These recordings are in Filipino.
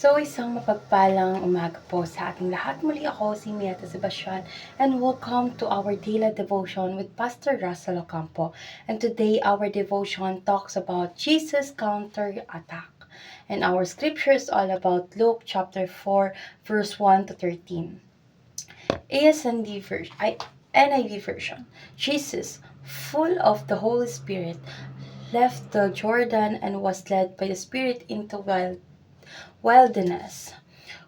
So, isang mapagpalang umaga po sa ating lahat. Muli ako si Mieta Sebastian and welcome to our daily devotion with Pastor Russell Ocampo. And today our devotion talks about Jesus' counter-attack. And our scripture is all about Luke chapter 4 verse 1 to 13. NIV version. Jesus, full of the Holy Spirit, left the Jordan and was led by the Spirit into wilderness,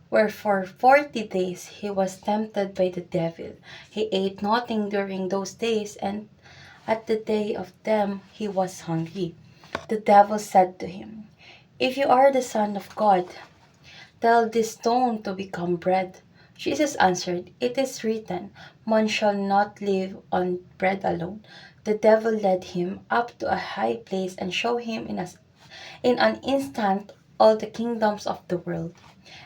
where for 40 days he was tempted by the devil. He ate nothing during those days, and at the day of them he was hungry. The devil said to him, "If you are the Son of God, tell this stone to become bread." Jesus answered, "It is written, man shall not live on bread alone." The devil led him up to a high place and showed him in an instant all the kingdoms of the world.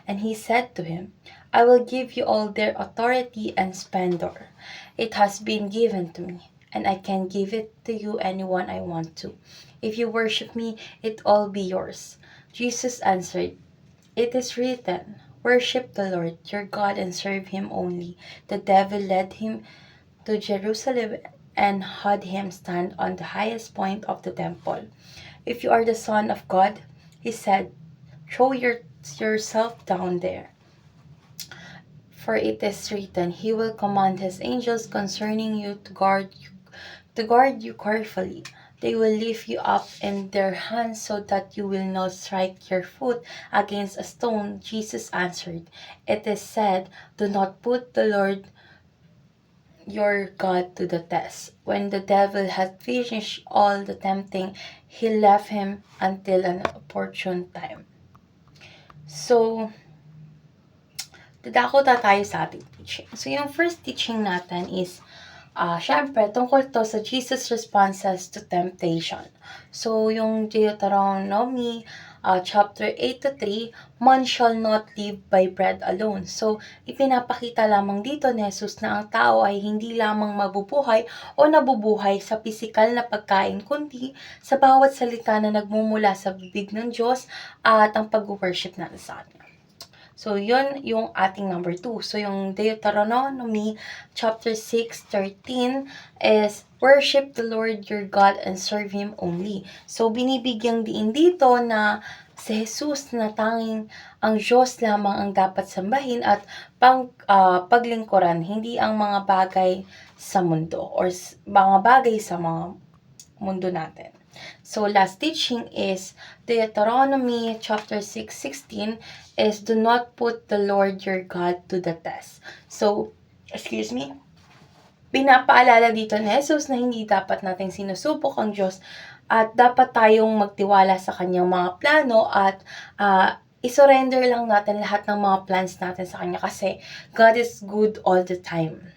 And he said to him, "I will give you all their authority and splendor. It has been given to me, and I can give it to you anyone I want to. If you worship me, it all be yours." Jesus answered, "It is written, worship the Lord your God and serve him only." The devil led him to Jerusalem and had him stand on the highest point of the temple. "If you are the Son of God," he said, "throw yourself down there. For it is written, he will command his angels concerning you to guard you carefully. They will lift you up in their hands so that you will not strike your foot against a stone." Jesus answered, "It is said, do not put the Lord your God to the test." When the devil had finished all the tempting, he left him until an opportune time. So, dadako tayo sa ating teaching. So, yung first teaching natin is, syempre, tungkol to sa Jesus' responses to temptation. So, yung Deuteronomy chapter 8-3, man shall not live by bread alone. So, ipinapakita lamang dito ni Jesus na ang tao ay hindi lamang mabubuhay o nabubuhay sa pisikal na pagkain, kundi sa bawat salita na nagmumula sa bibig ng Diyos at ang pag-worship natin sa Kanya. So, yun yung ating number 2. So, yung Deuteronomy chapter 6:13 is, worship the Lord your God and serve Him only. So, binibigyang diin dito na si Jesus na tanging ang Diyos lamang ang dapat sambahin at paglingkuran, hindi ang mga bagay sa mundo or mga bagay sa mga mundo natin. So, last teaching is Deuteronomy chapter 6:16 is, do not put the Lord your God to the test. So, pinapaalala dito ni Jesus na hindi dapat nating sinusubok ang Diyos at dapat tayong magtiwala sa kanyang mga plano at isurrender lang natin lahat ng mga plans natin sa kanya kasi God is good all the time.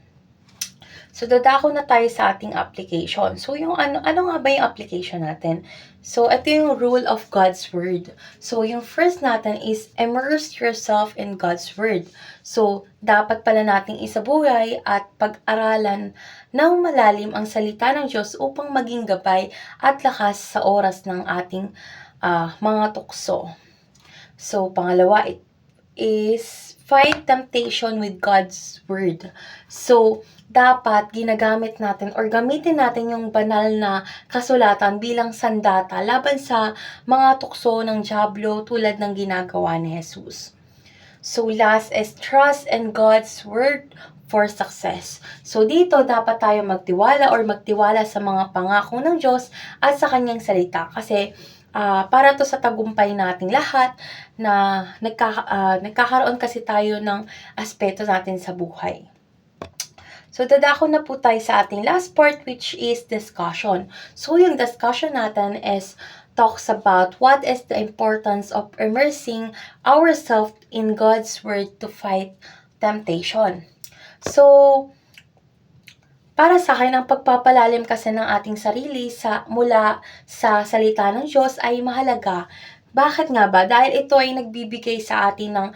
So, dadako na tayo sa ating application. So, yung ano nga ba yung application natin? So, ito yung rule of God's Word. So, yung first natin is, immerse yourself in God's Word. So, dapat pala nating isabuhay at pag-aralan ng malalim ang salita ng Diyos upang maging gabay at lakas sa oras ng ating mga tukso. So, pangalawa, is fight temptation with God's Word. So, dapat ginagamit natin or gamitin natin yung banal na kasulatan bilang sandata laban sa mga tukso ng dyablo tulad ng ginagawa ni Jesus. So, last is trust in God's Word for success. So, dito dapat tayo magtiwala sa mga pangako ng Diyos at sa kanyang salita kasi para to sa tagumpay nating lahat na nagkakaroon kasi tayo ng aspeto natin sa buhay. So, dadako na po tayo sa ating last part, which is discussion. So, yung discussion natin is talks about what is the importance of immersing ourselves in God's Word to fight temptation. So, para sa akin, ang pagpapalalim kasi ng ating sarili mula sa salita ng Diyos ay mahalaga. Bakit nga ba? Dahil ito ay nagbibigay sa atin ng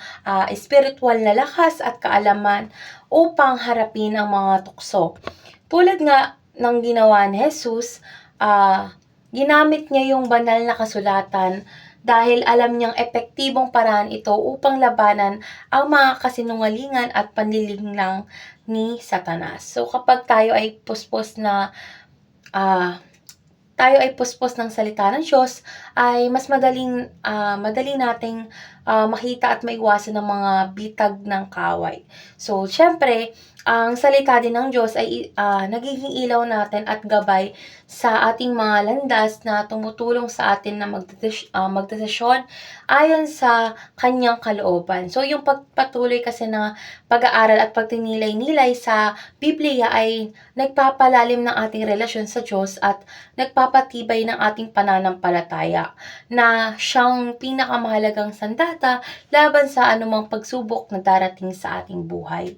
spiritual na lakas at kaalaman upang harapin ang mga tukso. Tulad nga ng ginawa ni Jesus, ginamit niya yung banal na kasulatan dahil alam niyang epektibong paraan ito upang labanan ang mga kasinungalingan at panlilinlang ni Satanas. So kapag tayo ay puspos ng salita ng Diyos, ay mas madali nating makita at maiwasan ng mga bitag ng kaway. So, siyempre, ang salita din ng Diyos ay nagiging ilaw natin at gabay sa ating mga landas na tumutulong sa atin na magdesisyon ayon sa kanyang kalooban. So, yung pagpatuloy kasi na pag-aaral at pagninilay-nilay sa Biblia ay nagpapalalim ng ating relasyon sa Diyos at nagpapatibay ng ating pananampalataya na siyang pinakamahalagang sandata laban sa anumang pagsubok na darating sa ating buhay.